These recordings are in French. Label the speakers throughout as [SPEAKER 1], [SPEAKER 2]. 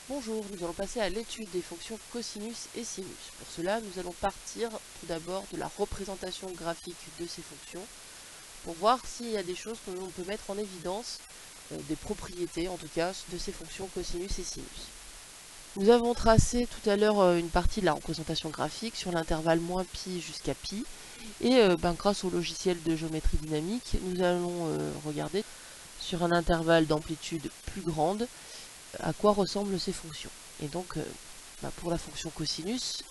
[SPEAKER 1] Bonjour, nous allons passer à l'étude des fonctions cosinus et sinus. Pour cela, nous allons partir tout d'abord de la représentation graphique de ces fonctions pour voir s'il y a des choses que l'on peut mettre en évidence, des propriétés en tout cas, de ces fonctions cosinus et sinus. Nous avons tracé tout à l'heure une partie de la représentation graphique sur l'intervalle -π jusqu'à π et grâce au logiciel de géométrie dynamique, nous allons regarder sur un intervalle d'amplitude plus grande à quoi ressemblent ces fonctions. Et donc, pour la fonction cosinus,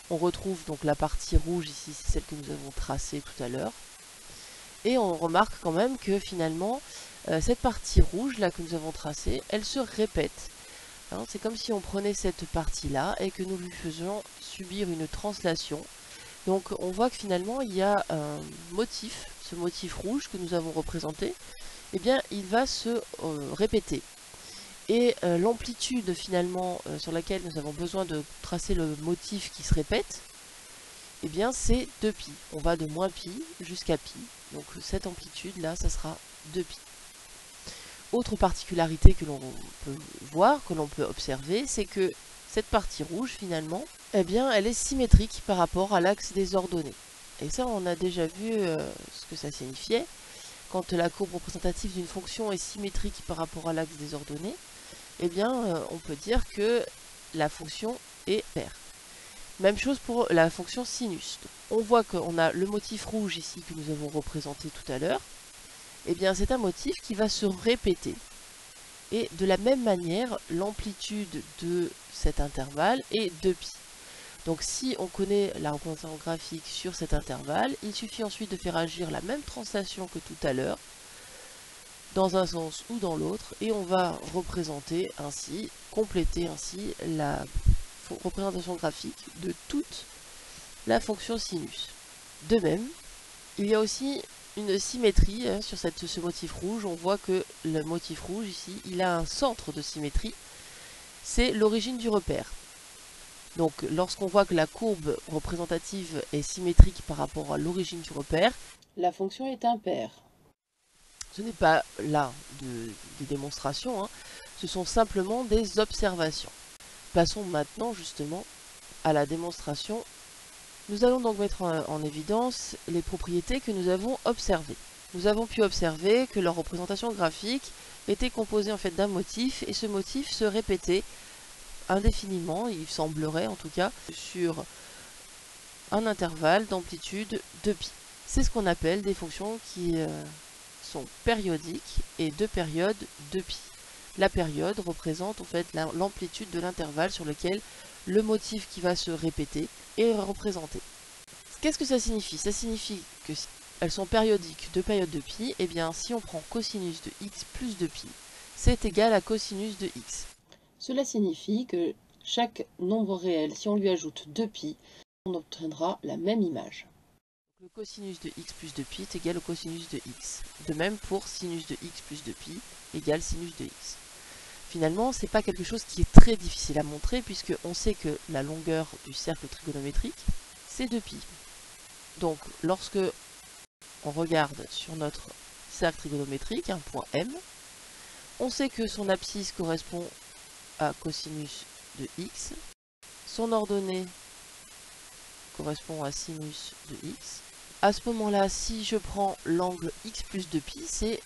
[SPEAKER 1] on retrouve donc la partie rouge ici, c'est celle que nous avons tracée tout à l'heure. Et on remarque quand même que finalement, cette partie rouge là que nous avons tracée, elle se répète. Hein, c'est comme si on prenait cette partie-là et que nous lui faisions subir une translation. Donc on voit que finalement, il y a un motif, ce motif rouge que nous avons représenté, eh bien, il va se répéter. Et l'amplitude finalement sur laquelle nous avons besoin de tracer le motif qui se répète, eh bien c'est 2π. On va de -π jusqu'à π. Donc cette amplitude là, ça sera 2π. Autre particularité que l'on peut voir, que l'on peut observer, c'est que cette partie rouge finalement, eh bien elle est symétrique par rapport à l'axe des ordonnées. Et ça on a déjà vu ce que ça signifiait. Quand la courbe représentative d'une fonction est symétrique par rapport à l'axe des ordonnées, eh bien, on peut dire que la fonction est paire. Même chose pour la fonction sinus. On voit qu'on a le motif rouge ici que nous avons représenté tout à l'heure. Eh bien, c'est un motif qui va se répéter. Et de la même manière, l'amplitude de cet intervalle est 2π. Donc si on connaît la représentation graphique sur cet intervalle, il suffit ensuite de faire agir la même translation que tout à l'heure, dans un sens ou dans l'autre, et on va représenter ainsi, compléter ainsi la représentation graphique de toute la fonction sinus. De même, il y a aussi une symétrie sur ce motif rouge. On voit que le motif rouge ici, il a un centre de symétrie, c'est l'origine du repère. Donc lorsqu'on voit que la courbe représentative est symétrique par rapport à l'origine du repère, la fonction est impaire. Ce n'est pas là des démonstrations, hein. Ce sont simplement des observations. Passons maintenant justement à la démonstration. Nous allons donc mettre en évidence les propriétés que nous avons observées. Nous avons pu observer que leur représentation graphique était composée en fait d'un motif, et ce motif se répétait indéfiniment, il semblerait en tout cas, sur un intervalle d'amplitude de π. C'est ce qu'on appelle des fonctions qui sont périodiques et de période de π. La période représente en fait l'amplitude de l'intervalle sur lequel le motif qui va se répéter est représenté. Qu'est-ce que ça signifie? Ça signifie que si elles sont périodiques de période de π, et bien si on prend cosinus de x plus de π, c'est égal à cosinus de x. Cela signifie que chaque nombre réel, si on lui ajoute 2π, on obtiendra la même image. Le cosinus de x plus de π est égal au cosinus de x. De même pour sinus de x plus de π égale sinus de x. Finalement, ce n'est pas quelque chose qui est très difficile à montrer, puisqu'on sait que la longueur du cercle trigonométrique, c'est 2π. Donc, lorsque on regarde sur notre cercle trigonométrique, un point M, on sait que son abscisse correspond à cosinus de x, son ordonnée correspond à sinus de x. À ce moment-là, si je prends l'angle x plus 2π, c'est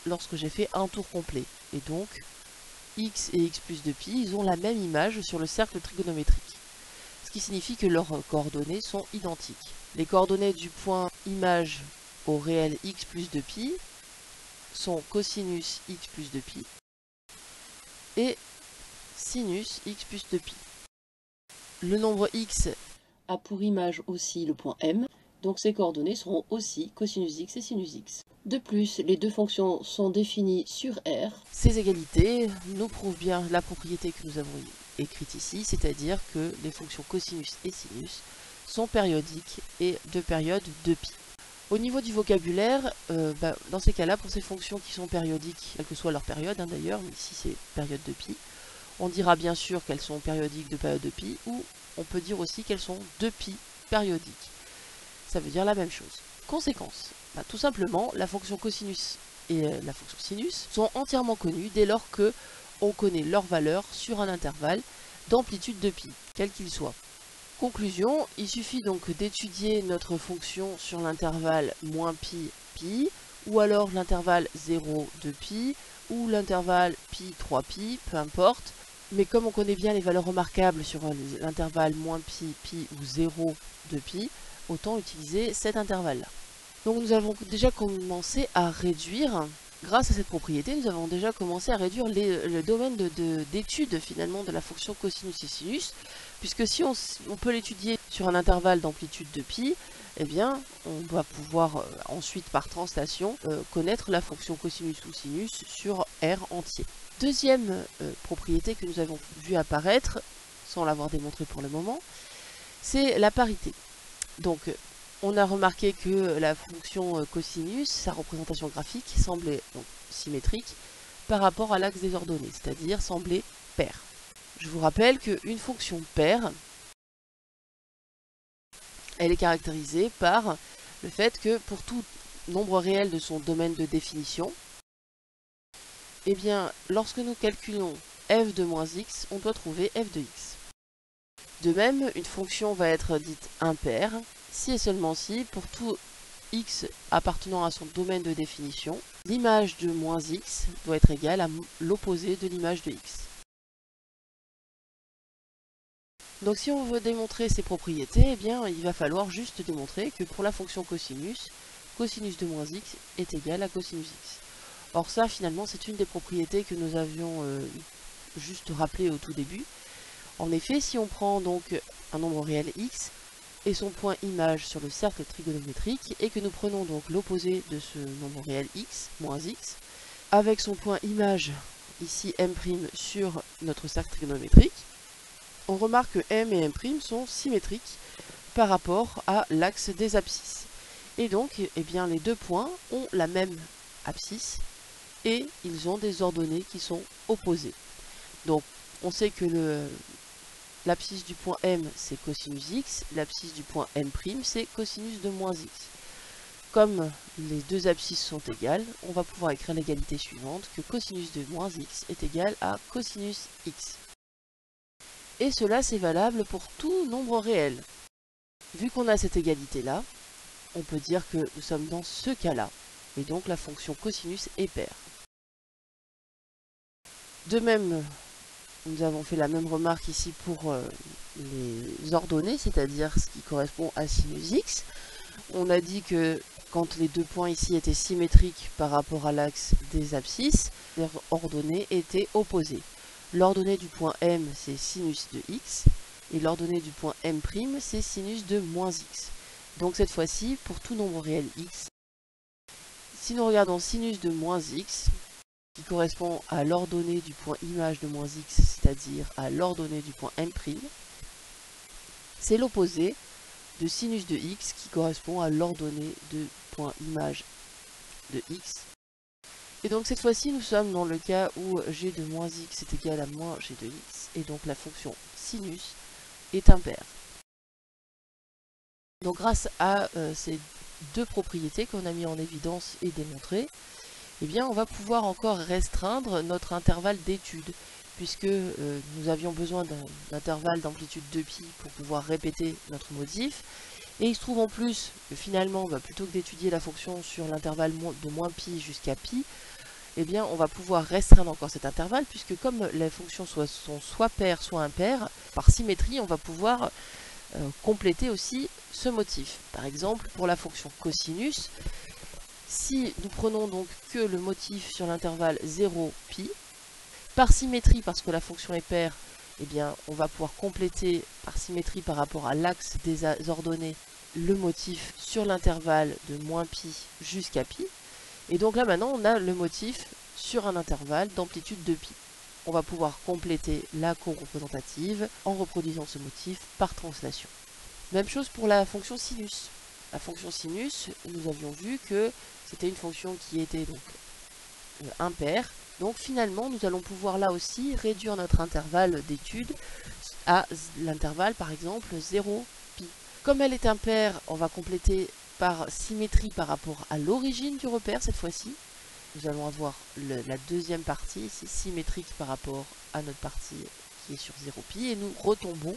[SPEAKER 1] lorsque j'ai fait un tour complet. Et donc, x et x plus 2π, ils ont la même image sur le cercle trigonométrique. Ce qui signifie que leurs coordonnées sont identiques. Les coordonnées du point image au réel x plus 2π sont cosinus x plus 2π et sinus x plus 2π. Le nombre x a pour image aussi le point M, donc ces coordonnées seront aussi cosinus x et sinus x. De plus, les deux fonctions sont définies sur R. Ces égalités nous prouvent bien la propriété que nous avons écrite ici, c'est-à-dire que les fonctions cosinus et sinus sont périodiques et de période de π. Au niveau du vocabulaire, dans ces cas-là, pour ces fonctions qui sont périodiques, quelle que soit leur période d'ailleurs, mais ici c'est période de π, on dira bien sûr qu'elles sont périodiques de période de π, ou on peut dire aussi qu'elles sont de π périodiques. Ça veut dire la même chose. Conséquence, tout simplement, la fonction cosinus et la fonction sinus sont entièrement connues dès lors que on connaît leur valeur sur un intervalle d'amplitude de pi, quel qu'il soit. Conclusion, il suffit donc d'étudier notre fonction sur l'intervalle moins pi, pi, ou alors l'intervalle 0, 2 pi, ou l'intervalle pi, 3 pi, peu importe. Mais comme on connaît bien les valeurs remarquables sur l'intervalle moins pi, pi ou 0, 2 pi, autant utiliser cet intervalle-là. Donc nous avons déjà commencé à réduire, grâce à cette propriété, nous avons déjà commencé à réduire le domaine d'étude finalement de la fonction cosinus et sinus, puisque si on peut l'étudier sur un intervalle d'amplitude de pi, eh bien on va pouvoir ensuite par translation connaître la fonction cosinus ou sinus sur R entier. Deuxième propriété que nous avons vu apparaître, sans l'avoir démontré pour le moment, c'est la parité. Donc on a remarqué que la fonction cosinus, sa représentation graphique, semblait donc symétrique par rapport à l'axe des ordonnées, c'est-à-dire semblait paire. Je vous rappelle qu'une fonction paire, elle est caractérisée par le fait que pour tout nombre réel de son domaine de définition, eh bien, lorsque nous calculons f de moins x, on doit trouver f de x. De même, une fonction va être dite impaire si et seulement si, pour tout x appartenant à son domaine de définition, l'image de moins x doit être égale à l'opposé de l'image de x. Donc si on veut démontrer ces propriétés, eh bien, il va falloir juste démontrer que pour la fonction cosinus, cosinus de moins x est égal à cosinus x. Or ça, finalement, c'est une des propriétés que nous avions juste rappelées au tout début. En effet, si on prend donc un nombre réel x et son point image sur le cercle trigonométrique, et que nous prenons donc l'opposé de ce nombre réel x, moins x, avec son point image, ici m' sur notre cercle trigonométrique, on remarque que m et m' sont symétriques par rapport à l'axe des abscisses. Et donc, eh bien, les deux points ont la même abscisse, et ils ont des ordonnées qui sont opposées. Donc, on sait que l'abscisse du point M, c'est cosinus x, l'abscisse du point M', c'est cosinus de moins x. Comme les deux abscisses sont égales, on va pouvoir écrire l'égalité suivante, que cosinus de moins x est égal à cosinus x. Et cela, c'est valable pour tout nombre réel. Vu qu'on a cette égalité-là, on peut dire que nous sommes dans ce cas-là, et donc la fonction cosinus est paire. De même, nous avons fait la même remarque ici pour les ordonnées, c'est-à-dire ce qui correspond à sinus x. On a dit que quand les deux points ici étaient symétriques par rapport à l'axe des abscisses, leurs ordonnées étaient opposées. L'ordonnée du point M, c'est sinus de x, et l'ordonnée du point M', c'est sinus de moins x. Donc cette fois-ci, pour tout nombre réel x, si nous regardons sinus de moins x, qui correspond à l'ordonnée du point image de moins x, c'est-à-dire à l'ordonnée du point M', c'est l'opposé de sinus de x qui correspond à l'ordonnée de point image de x. Et donc cette fois-ci, nous sommes dans le cas où g de moins x est égal à moins g de x, et donc la fonction sinus est impaire. Donc grâce à ces deux propriétés qu'on a mis en évidence et démontrées, eh bien, on va pouvoir encore restreindre notre intervalle d'étude, puisque nous avions besoin d'un intervalle d'amplitude de pi pour pouvoir répéter notre motif. Et il se trouve en plus que finalement, plutôt que d'étudier la fonction sur l'intervalle de moins pi jusqu'à pi, eh bien, on va pouvoir restreindre encore cet intervalle, puisque comme les fonctions sont soit paires, soit impaires, par symétrie, on va pouvoir compléter aussi ce motif. Par exemple, pour la fonction cosinus, si nous prenons donc que le motif sur l'intervalle 0, pi, par symétrie, parce que la fonction est paire, eh bien, on va pouvoir compléter par symétrie par rapport à l'axe des ordonnées le motif sur l'intervalle de moins pi jusqu'à pi. Et donc là maintenant, on a le motif sur un intervalle d'amplitude de pi. On va pouvoir compléter la courbe représentative en reproduisant ce motif par translation. Même chose pour la fonction sinus. La fonction sinus, nous avions vu que c'était une fonction qui était donc impaire. Donc finalement, nous allons pouvoir là aussi réduire notre intervalle d'étude à l'intervalle par exemple 0, pi. Comme elle est impaire, on va compléter par symétrie par rapport à l'origine du repère cette fois-ci. nous allons avoir la deuxième partie, c'est symétrique par rapport à notre partie qui est sur 0π, et nous retombons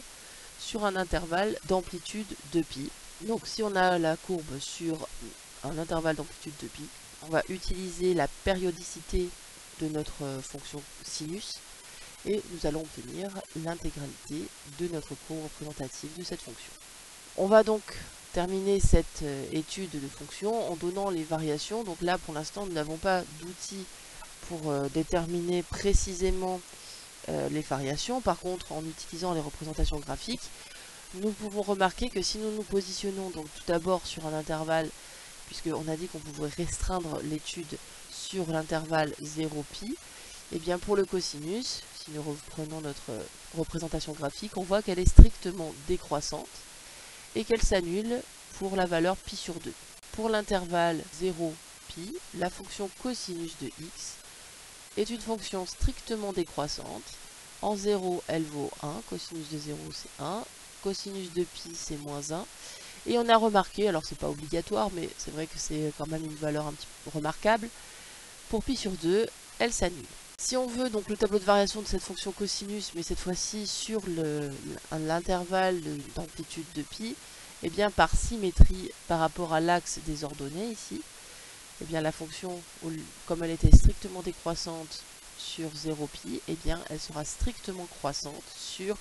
[SPEAKER 1] sur un intervalle d'amplitude de pi. Donc si on a la courbe sur un intervalle d'amplitude de pi, on va utiliser la périodicité de notre fonction sinus, et nous allons obtenir l'intégralité de notre courbe représentative de cette fonction. On va donc terminer cette étude de fonction en donnant les variations. Donc là, pour l'instant, nous n'avons pas d'outils pour déterminer précisément les variations. Par contre, en utilisant les représentations graphiques, nous pouvons remarquer que si nous nous positionnons donc tout d'abord sur un intervalle, puisqu'on a dit qu'on pouvait restreindre l'étude sur l'intervalle 0π, et bien pour le cosinus, si nous reprenons notre représentation graphique, on voit qu'elle est strictement décroissante et qu'elle s'annule pour la valeur π sur 2. Pour l'intervalle 0π, la fonction cosinus de x est une fonction strictement décroissante. En 0, elle vaut 1, cosinus de 0 c'est 1, cosinus de π c'est moins 1. Et on a remarqué, alors c'est pas obligatoire, mais c'est vrai que c'est quand même une valeur un petit peu remarquable, pour π sur 2, elle s'annule. Si on veut donc le tableau de variation de cette fonction cosinus, mais cette fois-ci sur l'intervalle d'amplitude de pi, et bien par symétrie par rapport à l'axe des ordonnées ici, et bien la fonction, comme elle était strictement décroissante sur 0π, et bien elle sera strictement croissante sur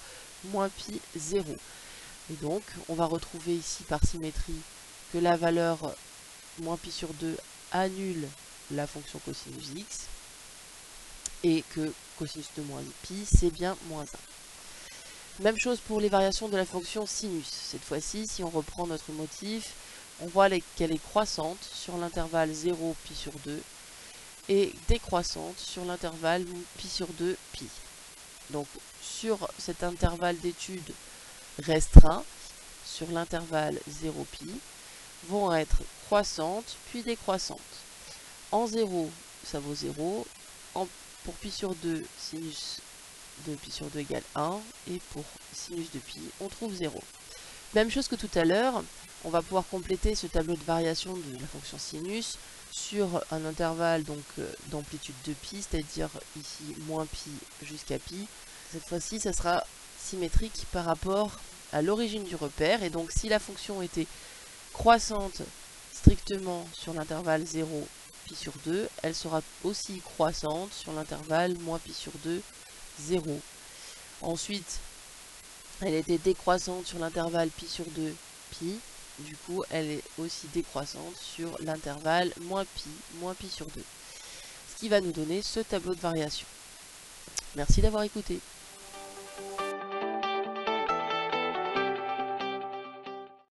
[SPEAKER 1] moins π 0. Et donc on va retrouver ici par symétrie que la valeur moins π sur 2 annule la fonction cosinus x, et que cosinus de moins pi, c'est bien moins 1. Même chose pour les variations de la fonction sinus. Cette fois-ci, si on reprend notre motif, on voit qu'elle est croissante sur l'intervalle 0 pi sur 2 et décroissante sur l'intervalle pi sur 2 pi. Donc sur cet intervalle d'étude restreint, sur l'intervalle 0 pi, vont être croissantes puis décroissantes. En 0, ça vaut 0. Pour pi sur 2, sinus de pi sur 2 égale 1. Et pour sinus de pi, on trouve 0. Même chose que tout à l'heure, on va pouvoir compléter ce tableau de variation de la fonction sinus sur un intervalle d'amplitude de pi, c'est-à-dire ici moins pi jusqu'à pi. Cette fois-ci, ça sera symétrique par rapport à l'origine du repère. Et donc si la fonction était croissante strictement sur l'intervalle 0 pi sur 2, elle sera aussi croissante sur l'intervalle moins pi sur 2, 0. Ensuite, elle était décroissante sur l'intervalle pi sur 2, pi. Du coup, elle est aussi décroissante sur l'intervalle moins pi sur 2. Ce qui va nous donner ce tableau de variation. Merci d'avoir écouté.